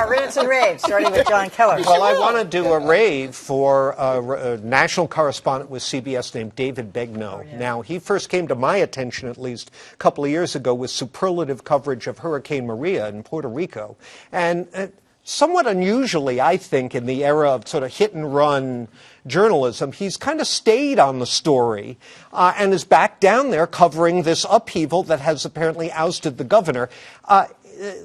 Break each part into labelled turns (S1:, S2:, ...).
S1: our Rants and Raves, starting with Jon Keller.
S2: Well, I want to do a rave for a national correspondent with CBS named David Begnaud. Oh, yeah. Now, he first came to my attention, at least a couple of years ago, with superlative coverage of Hurricane Maria in Puerto Rico. And somewhat unusually, I think, in the era of sort of hit-and-run journalism, he's kind of stayed on the story and is back down there covering this upheaval that has apparently ousted the governor.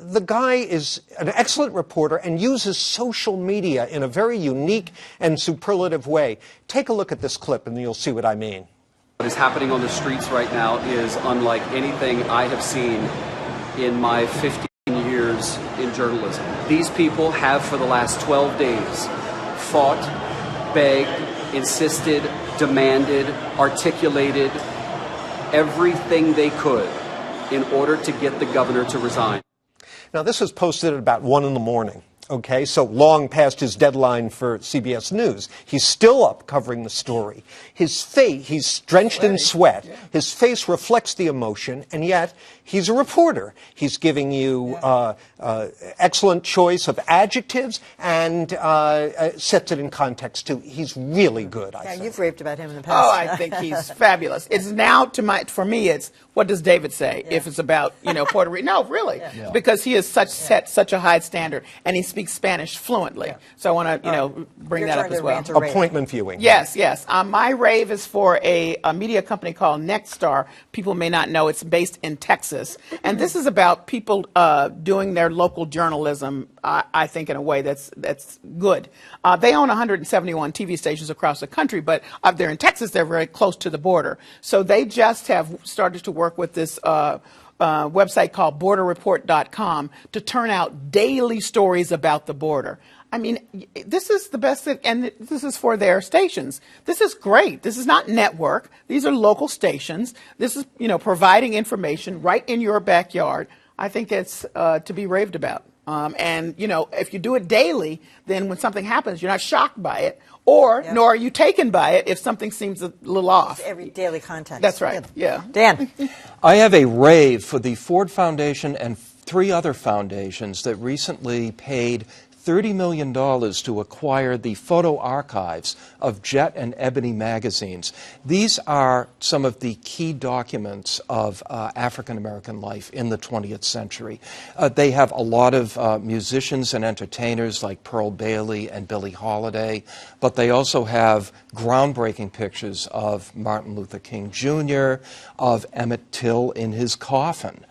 S2: The guy is an excellent reporter and uses social media in a very unique and superlative way. Take a look at this clip and you'll see what I mean.
S3: What is happening on the streets right now is unlike anything I have seen in my 15 years in journalism. These people have, for the last 12 days, fought, begged, insisted, demanded, articulated everything they could in order to get the governor to resign.
S2: Now, this was posted at about 1 in the morning. Okay, so long past his deadline for CBS News. He's still up covering the story. His face, he's drenched in sweat. Yeah. His face reflects the emotion, and yet he's a reporter. He's giving you excellent choice of adjectives and sets it in context, too. He's really good, I think.
S1: You've raved about him in the past.
S4: Oh, I think he's fabulous. It's now, for me, it's what does David say if it's about, Puerto Rico? No, really, because he has set such a high standard, and he speaks Spanish fluently. Yeah. So I want to, bring that up as well.
S2: Appointment viewing.
S4: Yes, yes. My rave is for a media company called Nexstar. People may not know it's based in Texas, and this is about people doing their local journalism. I think in a way that's good. They own 171 TV stations across the country, but they're in Texas. They're very close to the border, so they just have started to work with this website called borderreport.com to turn out daily stories about the border. I mean, this is the best thing, and this is for their stations. This is great. This is not network. These are local stations. This is, providing information right in your backyard. I think it's to be raved about. And, if you do it daily, then when something happens, you're not shocked by it, nor are you taken by it if something seems a little off.
S1: It's every daily context.
S4: That's right, yeah.
S1: Dan?
S5: I have a rave for the Ford Foundation and 3 other foundations that recently paid $30 million to acquire the photo archives of Jet and Ebony magazines. These are some of the key documents of African-American life in the 20th century. They have a lot of musicians and entertainers like Pearl Bailey and Billie Holiday, but they also have groundbreaking pictures of Martin Luther King Jr., of Emmett Till in his coffin.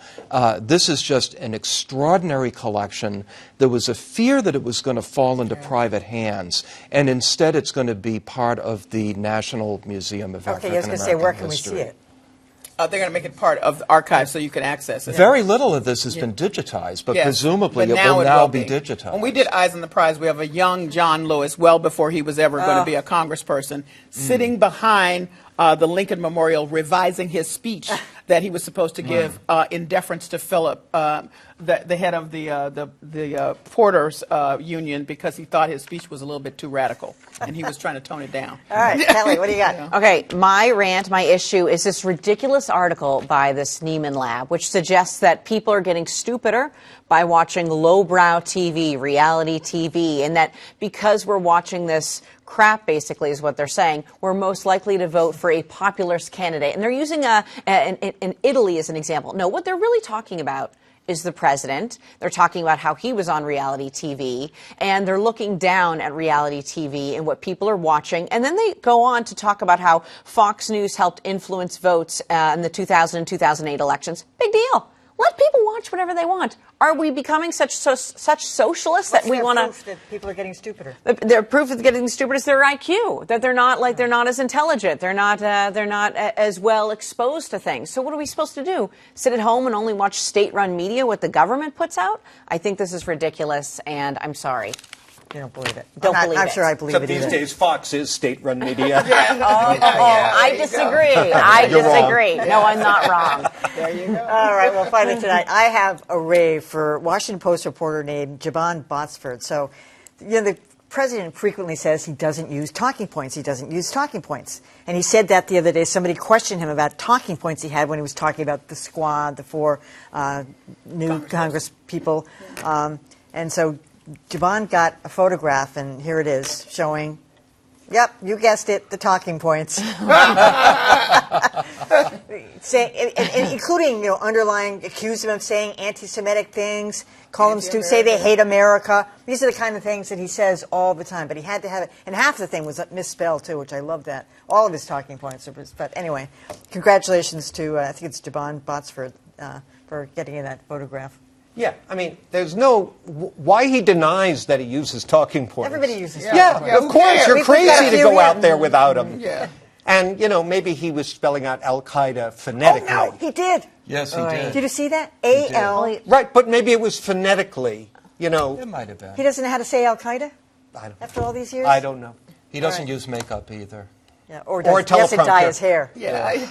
S5: This is just an extraordinary collection. There was a fear that it was going to fall into private hands, and instead it's going to be part of the National Museum of African American History.
S1: Okay, I was going to say, where can we see it?
S4: They're going to make it part of the archive so you can access it.
S5: Very little of this has been digitized, but presumably it will now be digitized.
S4: When we did Eyes on the Prize, we have a young John Lewis, well before he was ever going to be a congressperson, sitting behind the Lincoln Memorial revising his speech that he was supposed to give in deference to Philip, the head of the Porters Union, because he thought his speech was a little bit too radical, and he was trying to tone it down.
S1: All right, Kelly, what do you got?
S6: Okay, my rant, my issue is this ridiculous article by this Neiman Lab, which suggests that people are getting stupider by watching lowbrow TV, reality TV, and that because we're watching this crap, basically, is what they're saying, we're most likely to vote for a populist candidate. And they're using in Italy as an example. No, what they're really talking about is the president. They're talking about how he was on reality TV, and they're looking down at reality TV and what people are watching. And then they go on to talk about how Fox News helped influence votes in the 2000 and 2008 elections. Big deal. Let people watch whatever they want. Are we becoming such socialists that we want to?
S1: Proof that people are getting stupider.
S6: Their proof of getting stupid is their IQ. That they're not as intelligent. They're not as well exposed to things. So what are we supposed to do? Sit at home and only watch state-run media? What the government puts out? I think this is ridiculous, and I'm sorry.
S1: You don't believe it.
S6: I'm
S1: sure I believe
S2: Except
S1: it either.
S2: these days, Fox is state-run media.
S6: I disagree. I disagree. No, I'm not wrong.
S1: There you go. All right, well, finally tonight, I have a rave for Washington Post reporter named Jabon Botsford. So, the president frequently says he doesn't use talking points. He doesn't use talking points. And he said that the other day. Somebody questioned him about talking points he had when he was talking about the squad, the 4 new Congress people. And so Javon got a photograph, and here it is, showing, yep, you guessed it, the talking points. Including, underlying, accuse him of saying anti-Semitic things, call them stupid, say they hate America. These are the kind of things that he says all the time, but he had to have it. And half the thing was misspelled, too, which I love that. All of his talking points. But anyway, congratulations to, I think it's Javon Botsford, for getting in that photograph.
S2: Yeah, I mean, there's why he denies that he uses talking points.
S1: Everybody uses talking
S2: Yeah,
S1: points.
S2: of course, you're crazy to go out there without them.
S4: Yeah.
S2: And, maybe he was spelling out Al-Qaeda phonetically.
S1: Oh, no, he did.
S5: Yes, he did.
S1: Did you see that? A-L.
S2: Right, but maybe it was phonetically,
S5: It might have been.
S1: He doesn't know how to say Al-Qaeda
S2: I don't
S1: after all these years?
S2: I don't know.
S5: He doesn't use makeup either.
S1: Yeah, or
S2: Or
S1: does, he has to dye
S2: teleprompter.
S1: his hair.
S4: Yeah.